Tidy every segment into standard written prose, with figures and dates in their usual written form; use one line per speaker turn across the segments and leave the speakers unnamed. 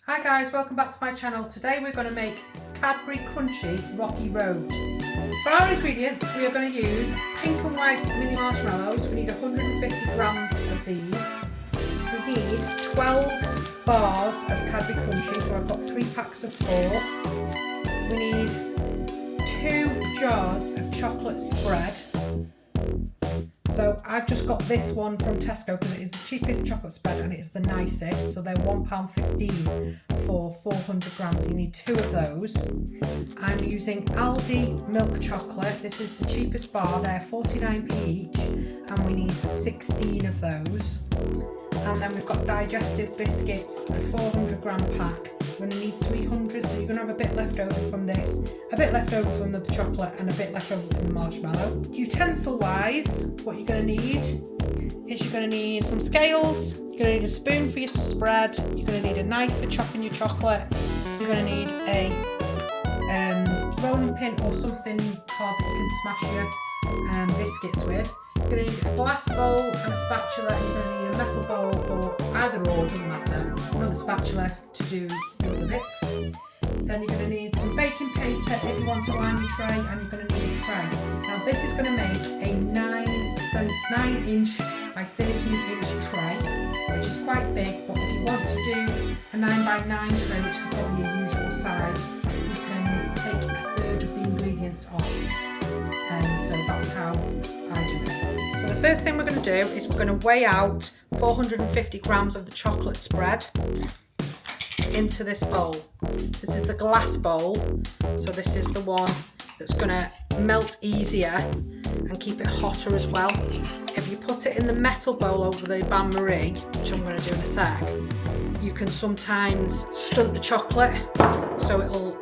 Hi guys, welcome back to my channel. Today we're going to make Cadbury Crunchie Rocky Road. For our ingredients we are going to use pink and white mini marshmallows. We need 150 grams of these. We need 12 bars of Cadbury Crunchie, so I've got 3 packs of 4. We need 2 jars of chocolate spread. So I've just got this one from Tesco because it is the cheapest chocolate spread and it is the nicest. So they're £1.15 for 400 grams. You need 2 of those. I'm using Aldi milk chocolate. This is the cheapest bar. They're 49p each and we need 16 of those. And then we've got digestive biscuits, a 400 gram pack. We're going to need 300, so you're going to have a bit left over from this, a bit left over from the chocolate and a bit left over from the marshmallow. Utensil wise, what you're going to need is you're going to need some scales, you're going to need a spoon for your spread, you're going to need a knife for chopping your chocolate, you're going to need a rolling pin or something hard that you can smash your biscuits with. You're going to need a glass bowl and a spatula, and you're going to need a metal bowl or either or, doesn't matter. Another spatula to do the other bits. Then you're going to need some baking paper if you want to line your tray, and you're going to need a tray. Now this is going to make a 9 inch by 13 inch tray, which is quite big, but if you want to do a 9 by 9 tray, which is probably your usual size, you can take a third of the ingredients off. So that's how I do it. So the first thing we're going to do is we're going to weigh out 450 grams of the chocolate spread into this bowl. This is the glass bowl, so this is the one that's going to melt easier and keep it hotter as well. If you put it in the metal bowl over the bain-marie, which I'm going to do in a sec, you can sometimes stunt the chocolate so it'll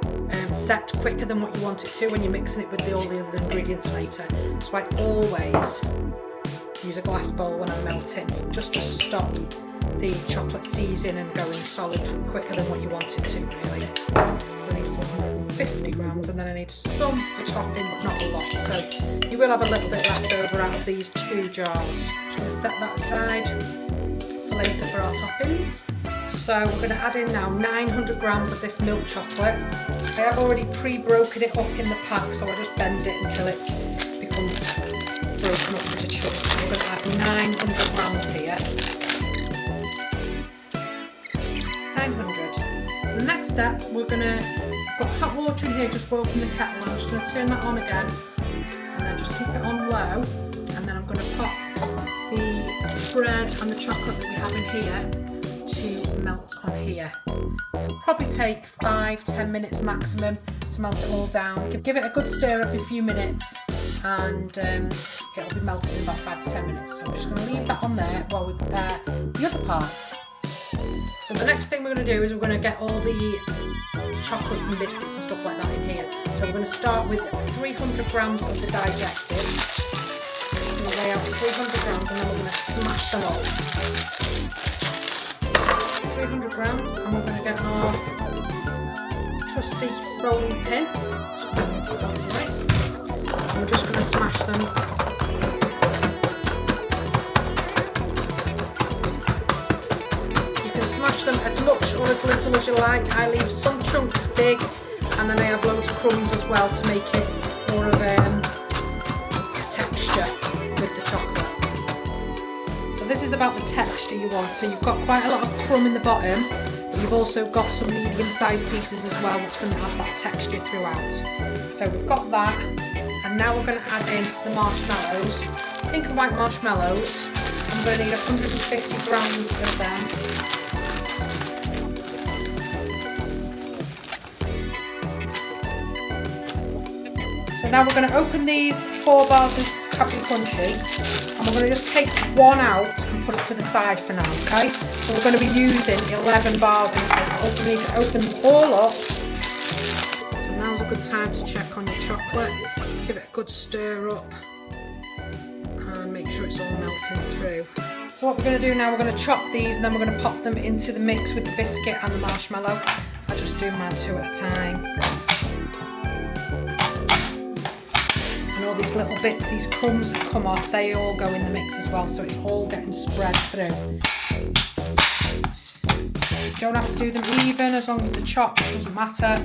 set quicker than what you want it to when you're mixing it with all the other ingredients later. So I always use a glass bowl when I'm melting, just to stop the chocolate seizing and going solid quicker than what you want it to, really. I need 450 grams and then I need some for topping, but not a lot. So you will have a little bit left over out of these 2 jars. Just going to set that aside for later for our toppings. So we're going to add in now 900 grams of this milk chocolate. I have already pre-broken it up in the pack, so I just bend it until it becomes broken up into chunks. So we're going to add 900 grams here. 900. So the next step, we're going to, I've got hot water in here just boiled from the kettle. I'm just going to turn that on again and then just keep it on low. And then I'm going to pop the spread and the chocolate that we have in here to melt on here. It'll probably take 5-10 minutes maximum to melt it all down. Give it a good stir every few minutes and it'll be melted in about 5 to 10 minutes. So I'm just going to leave that on there while we prepare the other part. So the next thing we're going to do is we're going to get all the chocolates and biscuits and stuff like that in here. So we're going to start with 300 grams of the digestives. We're going to lay out 300 grams and then we're going to smash them up. 300 grams, and we're going to get our trusty rolling pin. And we're just going to smash them. You can smash them as much or as little as you like. I leave some chunks big, and then I have loads of crumbs as well to make it more of a texture with the chocolate. This is about the texture you want, so you've got quite a lot of crumb in the bottom, but you've also got some medium-sized pieces as well that's going to have that texture throughout. So we've got that, and now we're going to add in the marshmallows, pink and white marshmallows. I'm going to need 150 grams of them. So now we're going to open these 4 bars of Cadbury Crunchie, and we're going to just take one out and put it to the side for now, okay? So we're going to be using 11 bars instead. Also need to open them all up. So now's a good time to check on your chocolate. Give it a good stir up and make sure it's all melting through. So what we're going to do now, we're going to chop these and then we're going to pop them into the mix with the biscuit and the marshmallow. I just do mine 2 at a time. And all these little bits, these crumbs that come off, they all go in the mix as well, so it's all getting spread through. don't have to do them even, as long as the chop doesn't matter.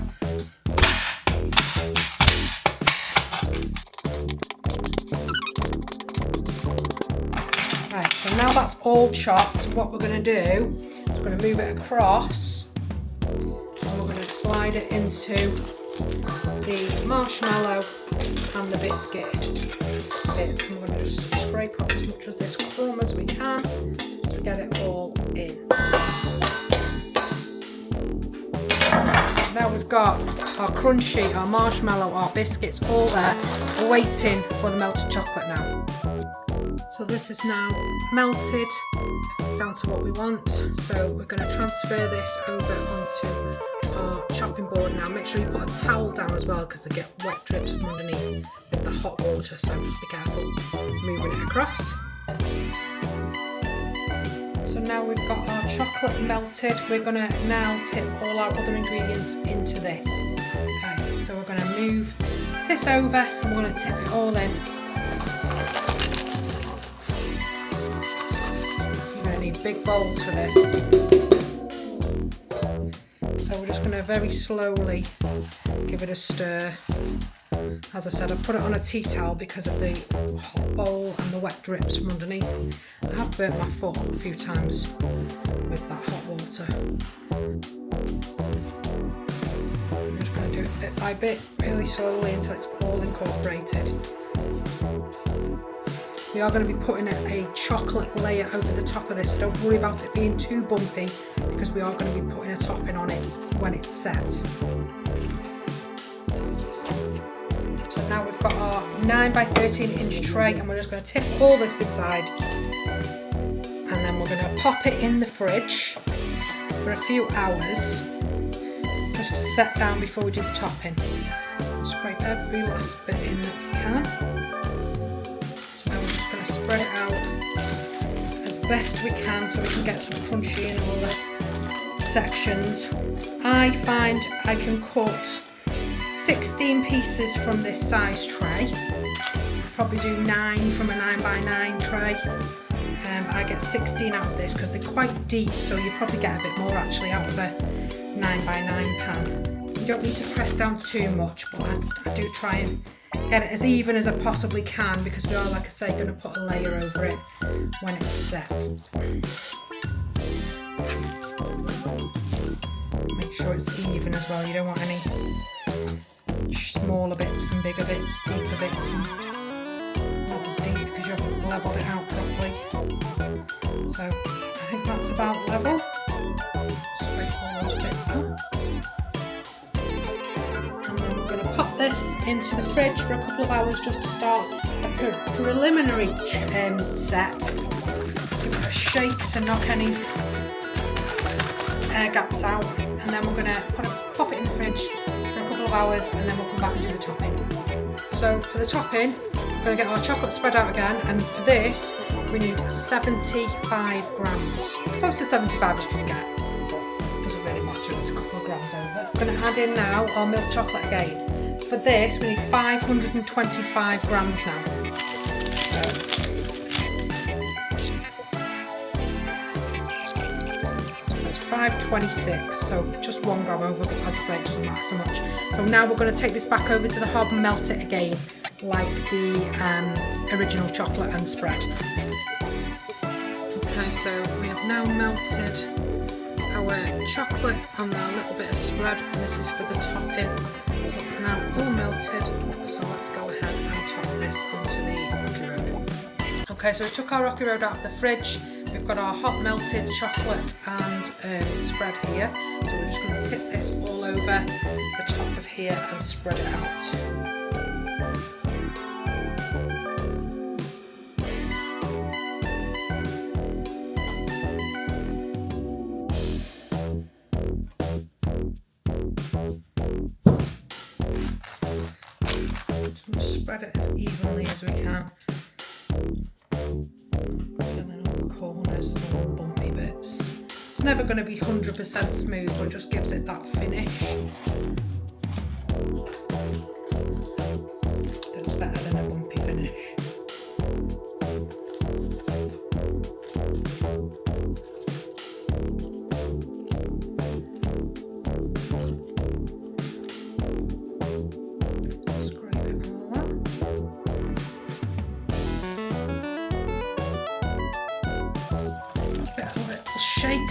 Right, so now that's all chopped, what we're going to do is we're going to move it across and we're going to slide it into the marshmallow and the biscuit bits. And we're going to just scrape off as much of this crumb as we can to get it all in. Now we've got our crunchy, our marshmallow, our biscuits all there, waiting for the melted chocolate now. So this is now melted down to what we want. So we're going to transfer this over onto our chopping board now. Make sure you put a towel down as well because they get wet drips from underneath with the hot water. So just be careful moving it across. So now we've got our chocolate melted. We're going to now tip all our other ingredients into this. Okay, so we're going to move this over and we're going to tip it all in. Need big bowls for this. So we're just going to very slowly give it a stir. As I said, I put it on a tea towel because of the hot bowl and the wet drips from underneath. I have burnt my foot a few times with that hot water. I'm just going to do it bit by bit, really slowly until it's all incorporated. We are going to be putting a chocolate layer over the top of this, so don't worry about it being too bumpy because we are going to be putting a topping on it when it's set. So now we've got our 9 by 13 inch tray and we're just going to tip all this inside and then we're going to pop it in the fridge for a few hours just to set down before we do the topping. Scrape every last bit in that you can. Going to spread it out as best we can so we can get some crunchy in all the sections. I find I can cut 16 pieces from this size tray. Probably do 9 from a 9 by 9 tray. I get 16 out of this because they're quite deep, so you probably get a bit more actually out of a 9 by 9 pan. You don't need to press down too much, but I do try and get it as even as I possibly can because we are, like I say, going to put a layer over it when it's set. Make sure it's even as well. You don't want any smaller bits and bigger bits, deeper bits and not as deep because you haven't levelled it out properly. So I think that's about level. Scrape all those bits up. This into the fridge for a couple of hours just to start a preliminary set. Give it a shake to knock any air gaps out, and then we're going to pop it in the fridge for a couple of hours and then we'll come back and do the topping. So for the topping, we're going to get our chocolate spread out again, and for this we need 75 grams. Close to 75 as you can get. Doesn't really matter, it's a couple of grams over. We're going to add in now our milk chocolate again. For this, we need 525 grams now. So it's 526, so just 1 gram over, but as I say, it doesn't matter so much. So now we're going to take this back over to the hob and melt it again, like the original chocolate and spread. Okay, so we have now melted our chocolate and a little bit of spread, and this is for the topping. It's now all melted, so let's go ahead and top this onto the Rocky Road. Okay, so we took our Rocky Road out of the fridge. We've got our hot melted chocolate and spread here. So we're just going to tip this all over the top of here and spread it out. Spread it as evenly as we can. Filling all the corners and all the bumpy bits. It's never going to be 100% smooth, but it just gives it that finish. That's better than a bumpy finish.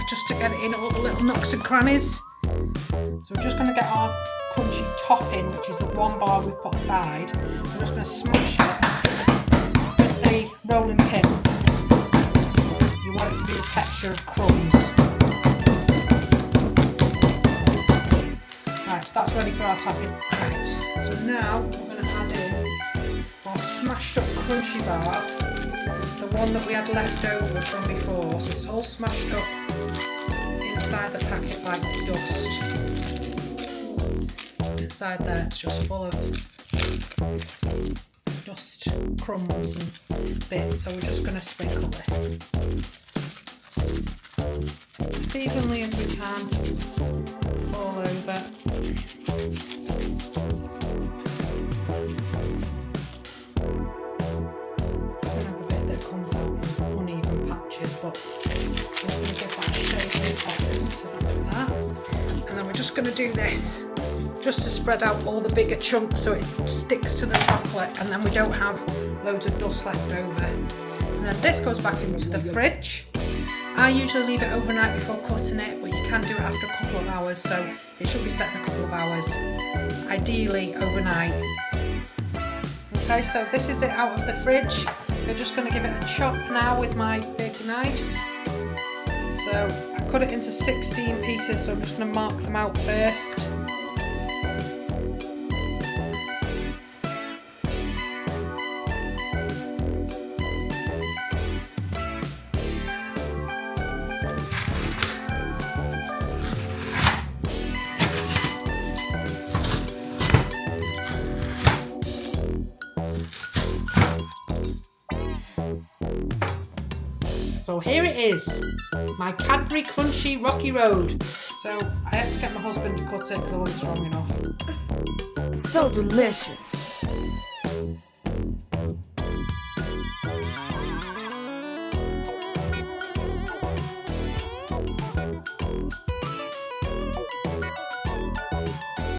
just to get it in all the little nooks and crannies. So we're just going to get our crunchy topping, which is the one bar we've put aside. We're just going to smash it with the rolling pin. You want it to be the texture of crumbs. Right, so that's ready for our topping. Right, so now we're going to add in our smashed up crunchy bar, the one that we had left over from before. So it's all smashed up inside the packet like dust. Inside there it's just full of dust, crumbs and bits, so we're just going to sprinkle this as evenly as we can all over. Comes out in uneven patches, but we're going to give that a shake in a second, so that's that. And then we're just going to do this just to spread out all the bigger chunks so it sticks to the chocolate and then we don't have loads of dust left over. And then this goes back into the fridge. I usually leave it overnight before cutting it, but you can do it after a couple of hours, so it should be set in a couple of hours, ideally overnight. Okay, so this is it out of the fridge. We're just going to give it a chop now with my big knife. So I cut it into 16 pieces, so I'm just going to mark them out first. So here it is, my Cadbury Crunchie Rocky Road. So I had to get my husband to cut it because I wasn't strong enough.
So delicious.